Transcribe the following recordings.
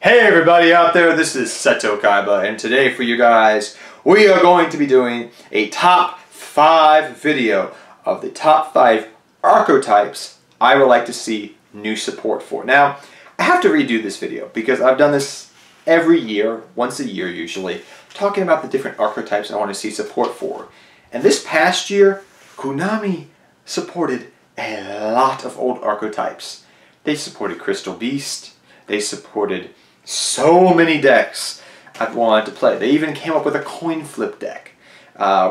Hey everybody out there, this is Seto Kaiba, and today for you guys, we are going to be doing a top 5 video of the top 5 archetypes I would like to see new support for. Now, I have to redo this video because I've done this every year, once a year usually, talking about the different archetypes I want to see support for. And this past year, Konami supported a lot of old archetypes. They supported Crystal Beast, they supported so many decks I've wanted to play. They even came up with a coin flip deck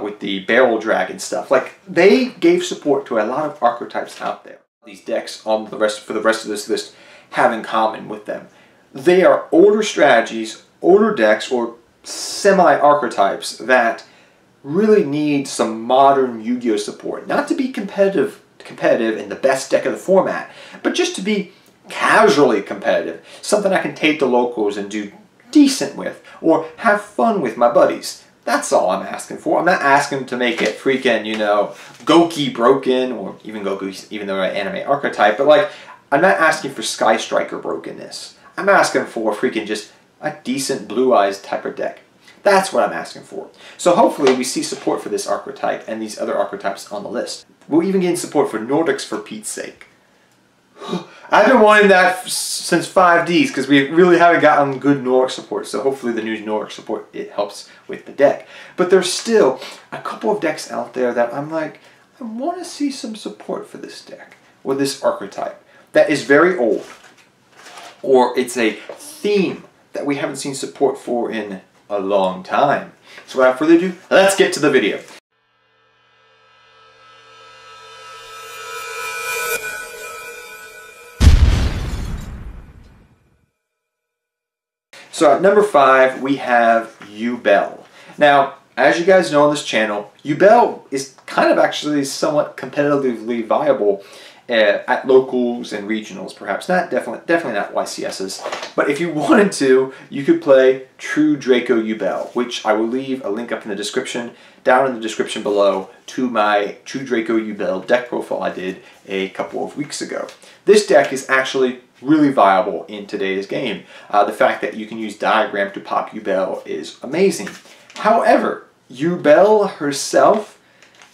with the barrel dragon stuff. Like, they gave support to a lot of archetypes out there. These decks for the rest of this list have in common with them. They are older strategies, older decks, or semi-archetypes that really need some modern Yu-Gi-Oh support. Not to be competitive in the best deck of the format, but just to be casually competitive, something I can take to locals and do decent with, or have fun with my buddies. That's all I'm asking for. I'm not asking to make it freaking, you know, Goki broken, or even Goku, even though an anime archetype, but like, I'm not asking for Sky Striker brokenness. I'm asking for freaking just a decent Blue Eyes type of deck. That's what I'm asking for. So hopefully we see support for this archetype and these other archetypes on the list. We'll even gain support for Nordics for Pete's sake. I've been wanting that since 5Ds because we really haven't gotten good Nordic support, so hopefully the new Nordic support, it helps with the deck. But there's still a couple of decks out there that I'm like, I want to see some support for this deck, or this archetype, that is very old, or it's a theme that we haven't seen support for in a long time. So without further ado, let's get to the video. So at number 5, we have Belle. Now, as you guys know on this channel, Belle is kind of actually somewhat competitively viable at locals and regionals, perhaps. Definitely not YCSs. But if you wanted to, you could play True Draco Belle, which I will leave a link up in the description, down in the description below, to my True Draco Belle deck profile I did a couple of weeks ago. This deck is actually really viable in today's game. The fact that you can use Diagram to pop Belle is amazing. However, Belle herself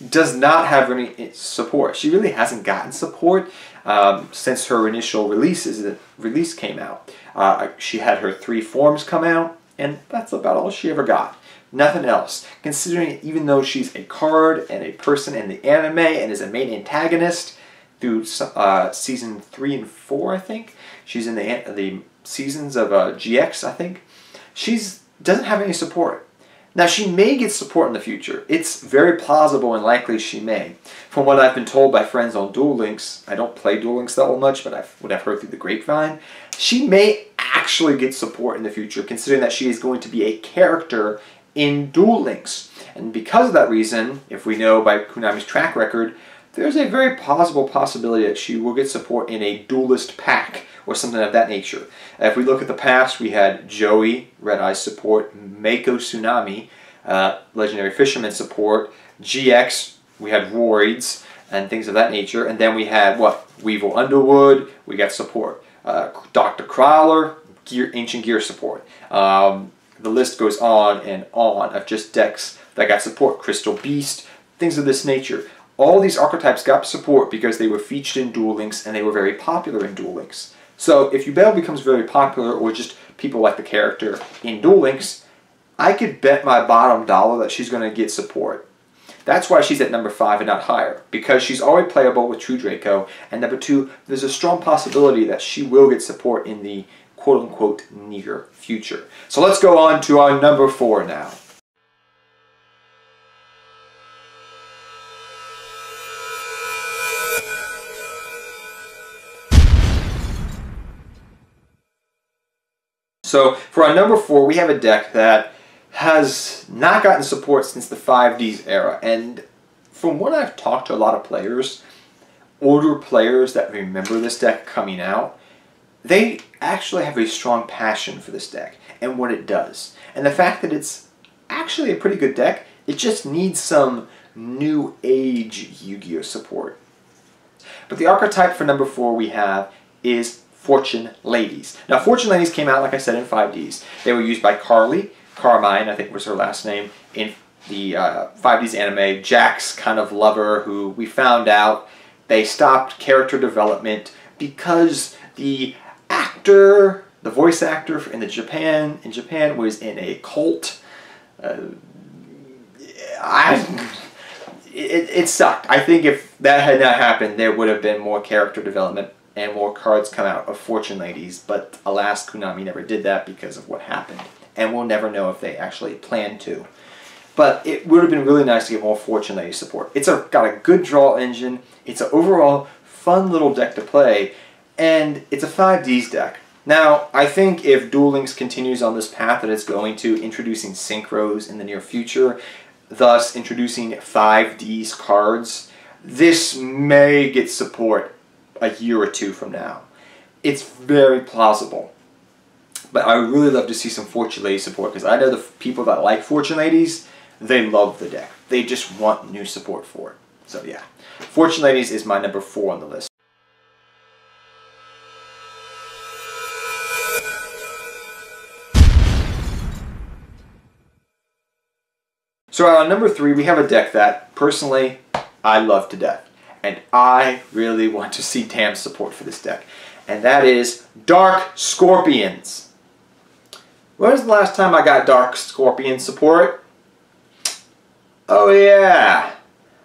does not have any support. She really hasn't gotten support since her initial release came out. She had her 3 forms come out, and that's about all she ever got. Nothing else. Considering even though she's a card and a person in the anime and is a main antagonist through season 3 and 4, I think. She's in the seasons of GX, I think. She doesn't have any support. Now, she may get support in the future. It's very plausible and likely she may. From what I've been told by friends on Duel Links, I don't play Duel Links that much, but what I've heard through the grapevine, she may actually get support in the future, considering that she is going to be a character in Duel Links. And because of that reason, if we know by Konami's track record, there's a very plausible possibility that she will get support in a duelist pack or something of that nature. If we look at the past, we had Joey, Red Eye support, Mako Tsunami, Legendary Fisherman support, GX, we had Roids, and things of that nature. And then we had, what, Weevil Underwood, we got support. Dr. Crowler, Ancient Gear support. The list goes on and on of just decks that got support. Crystal Beast, things of this nature. All these archetypes got support because they were featured in Duel Links and they were very popular in Duel Links. So if Belle becomes very popular, or just people like the character in Duel Links, I could bet my bottom dollar that she's going to get support. That's why she's at number 5 and not higher, because she's already playable with True Draco, and number 2, there's a strong possibility that she will get support in the quote-unquote near future. So let's go on to our number 4 now. So for our number 4, we have a deck that has not gotten support since the 5Ds era. And from what I've talked to a lot of players, older players that remember this deck coming out, they actually have a strong passion for this deck and what it does. And the fact that it's actually a pretty good deck, it just needs some new age Yu-Gi-Oh support. But the archetype for number 4 we have is Fortune Ladies. Now, Fortune Ladies came out, like I said, in 5Ds. They were used by Carmine, I think was her last name, in the 5Ds anime. Jack's kind of lover, who we found out they stopped character development because the actor, the voice actor in Japan was in a cult. It sucked. I think if that had not happened, there would have been more character development and more cards come out of Fortune Ladies, but alas, Konami never did that because of what happened. And we'll never know if they actually planned to. But it would have been really nice to get more Fortune Ladies support. It's got a good draw engine, it's an overall fun little deck to play, and it's a 5Ds deck. Now, I think if Duel Links continues on this path that it's going to, introducing synchros in the near future, thus introducing 5Ds cards, this may get support a year or two from now. It's very plausible. But I would really love to see some Fortune Ladies support, because I know the people that like Fortune Ladies, they love the deck. They just want new support for it. So yeah, Fortune Ladies is my number 4 on the list. So on number 3, we have a deck that, personally, I love to death. And I really want to see damn support for this deck. And that is Dark Scorpions. When was the last time I got Dark Scorpion support? Oh yeah,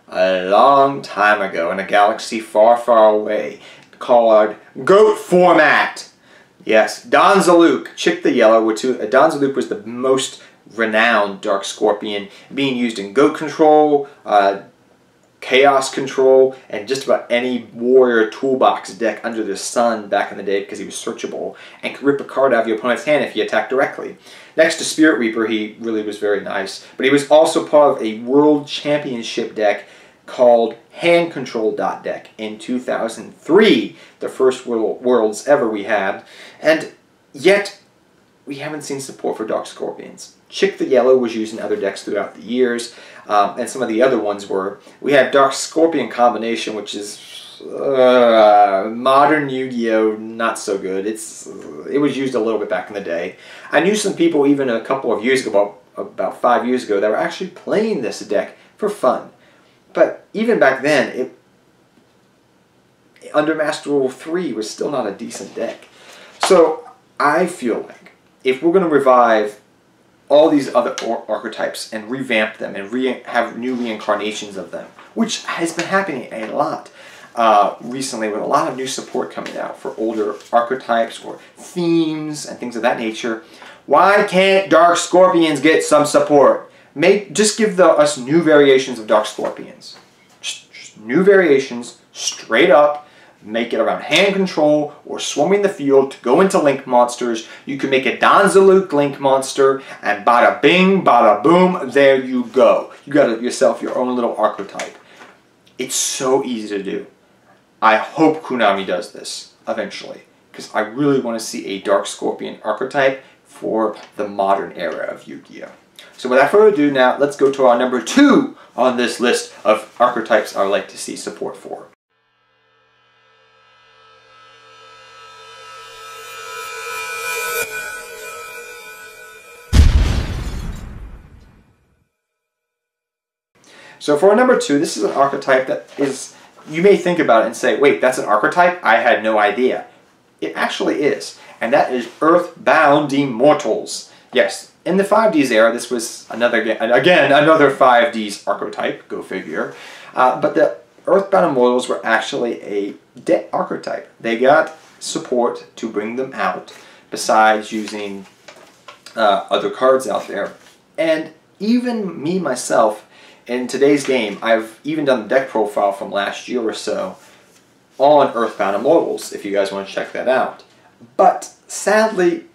a long time ago in a galaxy far, far away, called Goat Format. Yes, Donzaluk, Chick the Yellow, Donzaluk was the most renowned Dark Scorpion, being used in Goat Control, Chaos Control, and just about any Warrior Toolbox deck under the sun back in the day, because he was searchable and could rip a card out of your opponent's hand if he attacked directly. Next to Spirit Reaper, he really was very nice, but he was also part of a World Championship deck called Hand Control Deck in 2003, the first Worlds ever we had, and yet we haven't seen support for Dark Scorpions. Chick the Yellow was used in other decks throughout the years, and some of the other ones were. We had Dark Scorpion Combination, which is modern Yu-Gi-Oh! Not so good. It was used a little bit back in the day. I knew some people even a couple of years ago, about 5 years ago, that were actually playing this deck for fun. But even back then, under Master Rule 3 was still not a decent deck. So I feel like if we're going to revive all these other archetypes and revamp them and have new reincarnations of them, which has been happening a lot recently with a lot of new support coming out for older archetypes or themes and things of that nature, why can't Dark Scorpions get some support? Just give us new variations of Dark Scorpions. Just new variations, straight up. Make it around hand control or swarming the field to go into link monsters. You can make a Donzaluk link monster, and bada bing, bada boom, there you go. You got yourself your own little archetype. It's so easy to do. I hope Konami does this eventually, because I really want to see a Dark Scorpion archetype for the modern era of Yu-Gi-Oh! So without further ado now, let's go to our number 2 on this list of archetypes I would like to see support for. So for our number 2, this is an archetype that is, you may think about it and say, wait, that's an archetype? I had no idea. It actually is, and that is Earthbound Immortals. Yes, in the 5Ds era, this was another 5Ds archetype, go figure. But the Earthbound Immortals were actually a deck archetype. They got support to bring them out, besides using other cards out there. And even me, myself, in today's game, I've even done the deck profile from last year or so on Earthbound Immortals, if you guys want to check that out. But sadly,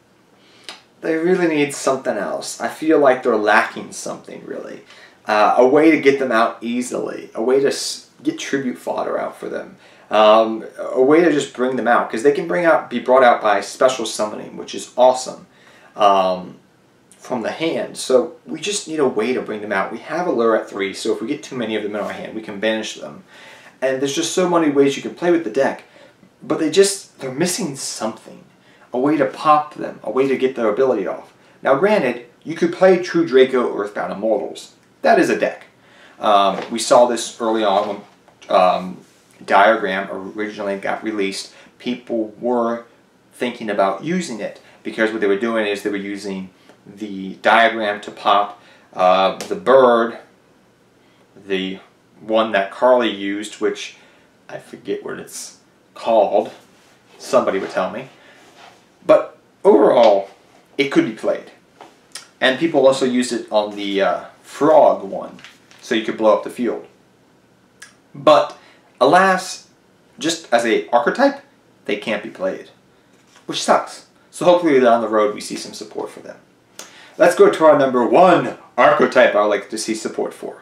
they really need something else. I feel like they're lacking something, really. A way to get them out easily. A way to get tribute fodder out for them. A way to just bring them out. Because they can be brought out by special summoning, which is awesome. From the hand, so we just need a way to bring them out. We have a lure at 3, so if we get too many of them in our hand, we can banish them. And there's just so many ways you can play with the deck, but they just they're missing something. A way to pop them, a way to get their ability off. Now granted, you could play True Draco Earthbound Immortals. That is a deck. We saw this early on when Diagram originally got released. People were thinking about using it because what they were doing is they were using the Diagram to pop the bird, the one that Carly used, which I forget what it's called. Somebody would tell me. But overall, it could be played. And people also used it on the frog one, so you could blow up the field. But alas, just as a archetype, they can't be played, which sucks. So hopefully down the road we see some support for them. Let's go to our number 1 archetype I would like to see support for.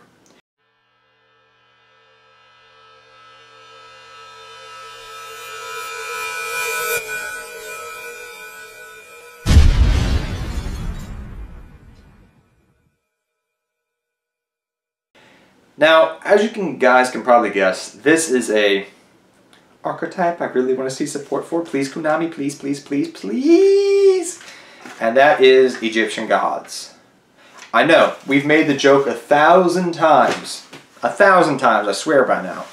Now, as you guys can probably guess, this is a archetype I really want to see support for. Please, Konami, please, please, please, please. And that is Egyptian gods. I know, we've made the joke 1,000 times. 1,000 times, I swear by now.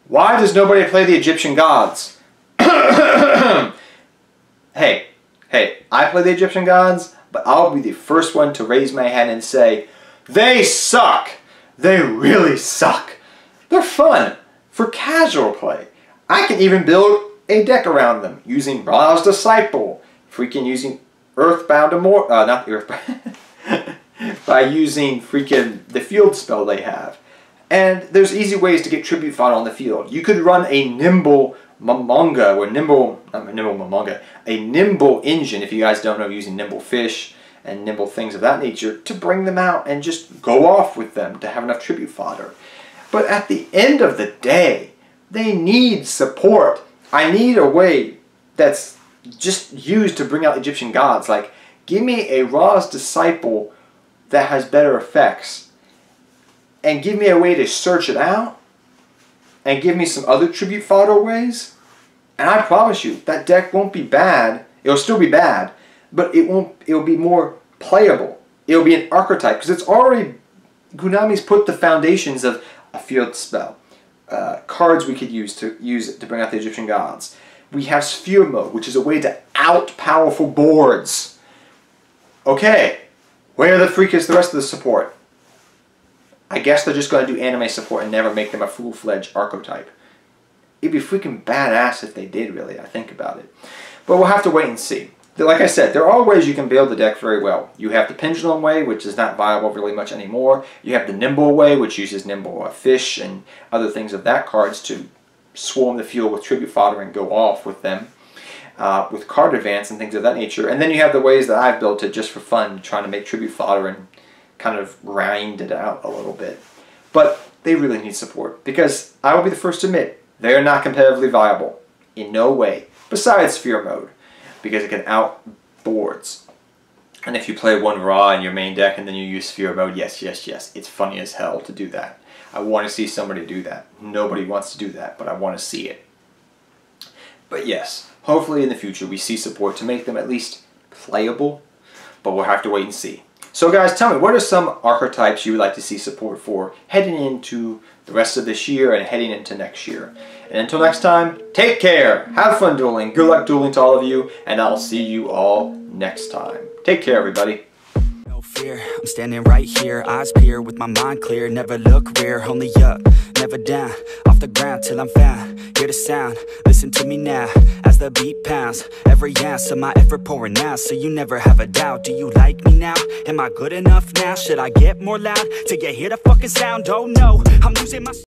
Why does nobody play the Egyptian gods? Hey, I play the Egyptian gods, but I'll be the first one to raise my hand and say, they suck! They really suck. They're fun for casual play. I can even build a deck around them using Ra's Disciple, freaking using Earthbound Immortals, not Earthbound, by using freaking the field spell they have. And there's easy ways to get tribute fodder on the field. You could run a nimble Mamonga, or a nimble engine, if you guys don't know, using nimble fish and nimble things of that nature, to bring them out and just go off with them to have enough tribute fodder. But at the end of the day, they need support. I need a way that's just used to bring out Egyptian gods. Like, give me a Ra's Disciple that has better effects, and give me a way to search it out, and give me some other tribute fodder ways, and I promise you, that deck won't be bad. It'll still be bad, but it'll be more playable. It'll be an archetype, because it's already, Konami's put the foundations of a field spell, cards we could use to bring out the Egyptian gods. We have Sphere Mode, which is a way to out-powerful boards. Okay, where the freak is the rest of the support? I guess they're just going to do anime support and never make them a full-fledged archetype. It'd be freaking badass if they did, really, I think about it. But we'll have to wait and see. Like I said, there are ways you can build the deck very well. You have the Pendulum way, which is not viable really much anymore. You have the Nimble way, which uses nimble fish and other things of that cards to swarm the field with tribute fodder and go off with them. With card advance and things of that nature. And then you have the ways that I've built it just for fun, trying to make tribute fodder and kind of grind it out a little bit. But they really need support, because I will be the first to admit, they are not competitively viable. In no way. Besides Sphere Mode, because it can out boards. And if you play one Ra in your main deck and then you use Sphere Mode, yes, it's funny as hell to do that. I want to see somebody do that. Nobody wants to do that, but I want to see it. But yes, hopefully in the future we see support to make them at least playable, but we'll have to wait and see. So guys, tell me, what are some archetypes you would like to see support for heading into the rest of this year and heading into next year? And until next time, take care, have fun dueling, good luck dueling to all of you, and I'll see you all next time. Take care, everybody. No fear, I'm standing right here, eyes peer with my mind clear, never look rear, only up, never down, off the ground till I'm found, hear the sound, listen to me now, as the beat pounds, every ounce of my effort pouring out, so you never have a doubt. Do you like me now? Am I good enough now? Should I get more loud till you hear the fucking sound? Oh no, I'm losing my